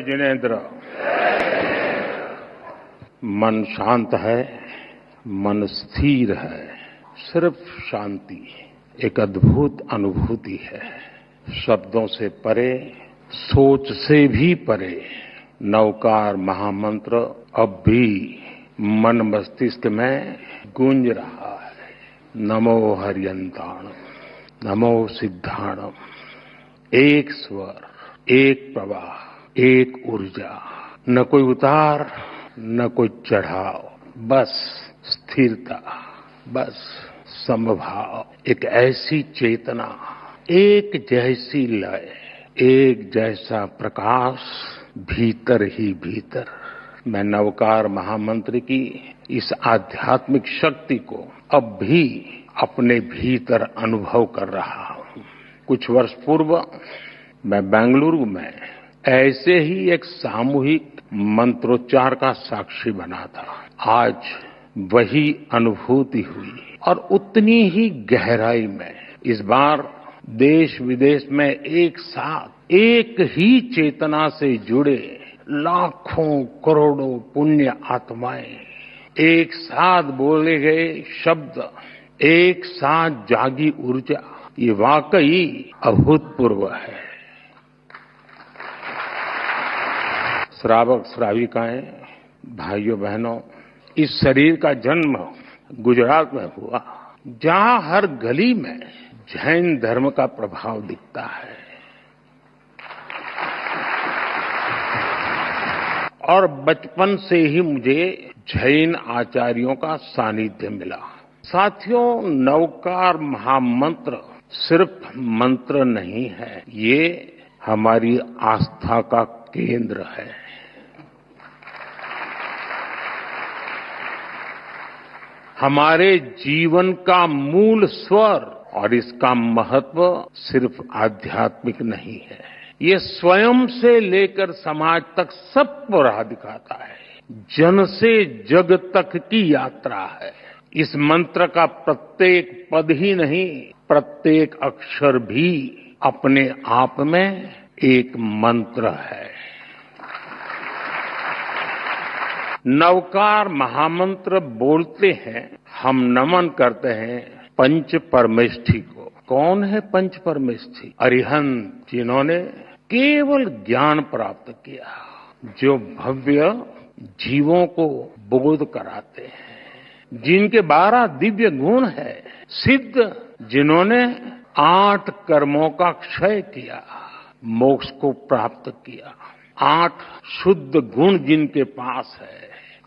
जिनेन्द्र। मन शांत है, मन स्थिर है, सिर्फ शांति एक अद्भुत अनुभूति है। शब्दों से परे, सोच से भी परे नवकार महामंत्र अब भी मन मस्तिष्क में गूंज रहा है। नमो हरियंताणम, नमो सिद्धाणम। एक स्वर, एक प्रवाह, एक ऊर्जा, न कोई उतार न कोई चढ़ाव, बस स्थिरता, बस समभाव। एक ऐसी चेतना, एक जैसी लय, एक जैसा प्रकाश भीतर ही भीतर। मैं नवकार महामंत्र की इस आध्यात्मिक शक्ति को अब भी अपने भीतर अनुभव कर रहा हूं। कुछ वर्ष पूर्व मैं बेंगलुरु में ऐसे ही एक सामूहिक मंत्रोच्चार का साक्षी बना था। आज वही अनुभूति हुई और उतनी ही गहराई में इस बार देश विदेश में एक साथ एक ही चेतना से जुड़े लाखों करोड़ों पुण्य आत्माएं, एक साथ बोले गए शब्द, एक साथ जागी ऊर्जा, ये वाकई अभूतपूर्व है। श्रावक श्राविकाएं, भाइयों बहनों, इस शरीर का जन्म गुजरात में हुआ, जहां हर गली में जैन धर्म का प्रभाव दिखता है और बचपन से ही मुझे जैन आचार्यों का सानिध्य मिला। साथियों, नवकार महामंत्र सिर्फ मंत्र नहीं है, ये हमारी आस्था का केंद्र है। हमारे जीवन का मूल स्वर और इसका महत्व सिर्फ आध्यात्मिक नहीं है, ये स्वयं से लेकर समाज तक सबको राह दिखाता है। जन से जग तक की यात्रा है। इस मंत्र का प्रत्येक पद ही नहीं, प्रत्येक अक्षर भी अपने आप में एक मंत्र है। नवकार महामंत्र बोलते हैं, हम नमन करते हैं पंच परमेष्ठी को। कौन है पंच परमेष्ठी? अरिहंत, जिन्होंने केवल ज्ञान प्राप्त किया, जो भव्य जीवों को बोध कराते हैं, जिनके 12 दिव्य गुण है। सिद्ध, जिन्होंने 8 कर्मों का क्षय किया, मोक्ष को प्राप्त किया। 8 शुद्ध गुण जिनके पास है।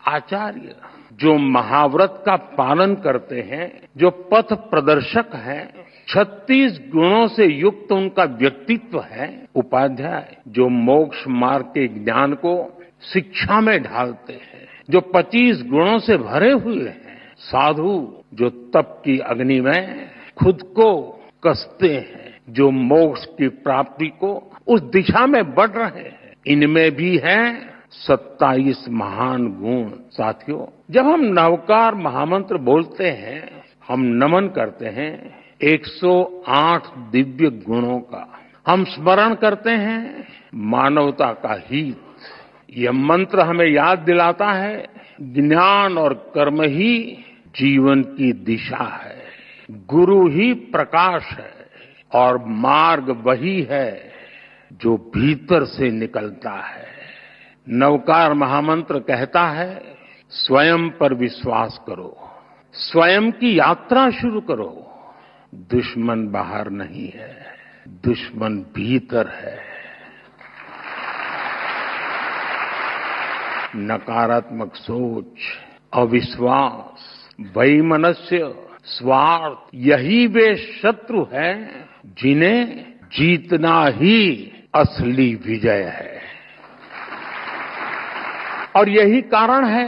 आचार्य, जो महाव्रत का पालन करते हैं, जो पथ प्रदर्शक हैं, 36 गुणों से युक्त उनका व्यक्तित्व है। उपाध्याय, जो मोक्ष मार्ग के ज्ञान को शिक्षा में ढालते हैं, जो 25 गुणों से भरे हुए हैं। साधु, जो तप की अग्नि में खुद को कसते हैं, जो मोक्ष की प्राप्ति को उस दिशा में बढ़ रहे हैं। इनमें भी है 27 महान गुण। साथियों, जब हम नवकार महामंत्र बोलते हैं, हम नमन करते हैं 108 दिव्य गुणों का। हम स्मरण करते हैं मानवता का हित। यह मंत्र हमें याद दिलाता है, ज्ञान और कर्म ही जीवन की दिशा है, गुरु ही प्रकाश है और मार्ग वही है जो भीतर से निकलता है। नवकार महामंत्र कहता है, स्वयं पर विश्वास करो, स्वयं की यात्रा शुरू करो। दुश्मन बाहर नहीं है, दुश्मन भीतर है। नकारात्मक सोच, अविश्वास, वैमनस्य, स्वार्थ, यही वे शत्रु हैं जिन्हें जीतना ही असली विजय है। और यही कारण है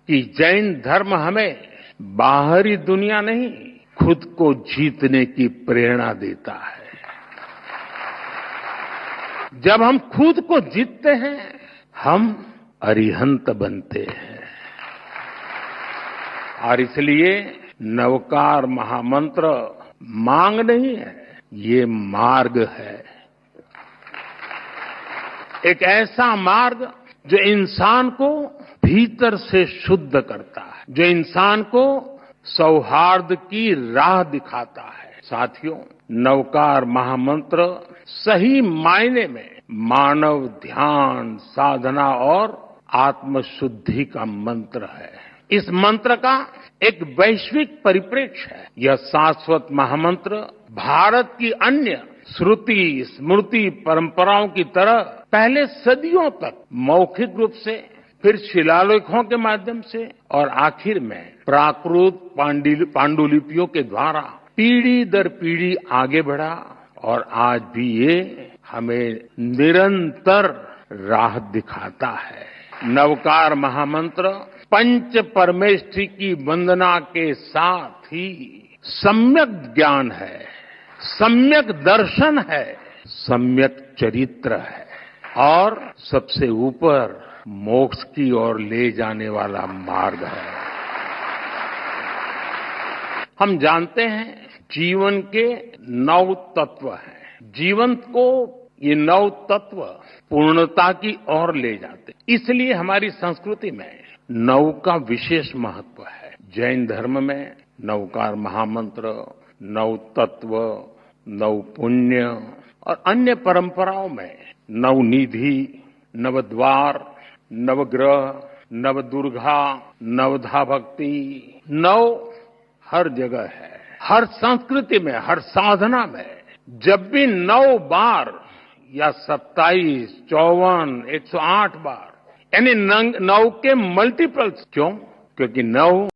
कि जैन धर्म हमें बाहरी दुनिया नहीं, खुद को जीतने की प्रेरणा देता है। जब हम खुद को जीतते हैं, हम अरिहंत बनते हैं। और इसलिए नवकार महामंत्र मांग नहीं है, ये मार्ग है। एक ऐसा मार्ग जो इंसान को भीतर से शुद्ध करता है, जो इंसान को सौहार्द की राह दिखाता है। साथियों, नवकार महामंत्र सही मायने में मानव ध्यान, साधना और आत्मशुद्धि का मंत्र है। इस मंत्र का एक वैश्विक परिप्रेक्ष्य है। यह शाश्वत महामंत्र भारत की अन्य श्रुति, स्मृति परंपराओं की तरह पहले सदियों तक मौखिक रूप से, फिर शिलालेखों के माध्यम से और आखिर में प्राकृत पांडुलिपियों के द्वारा पीढ़ी दर पीढ़ी आगे बढ़ा और आज भी ये हमें निरंतर राह दिखाता है। नवकार महामंत्र पंच परमेष्ठी की वंदना के साथ ही सम्यक ज्ञान है, सम्यक दर्शन है, सम्यक चरित्र है और सबसे ऊपर मोक्ष की ओर ले जाने वाला मार्ग है। हम जानते हैं जीवन के 9 तत्व हैं। जीवन को ये 9 तत्व पूर्णता की ओर ले जाते, इसलिए हमारी संस्कृति में 9 का विशेष महत्व है। जैन धर्म में नवकार महामंत्र, 9 तत्व, 9 पुण्य और अन्य परंपराओं में नवनिधि, नवद्वार, नवग्रह, नवदुर्गा, नवधा भक्ति, 9 हर जगह है। हर संस्कृति में, हर साधना में जब भी 9 बार या 27, 54, 108 बार यानी 9 के मल्टीपल्स, क्यों? क्योंकि 9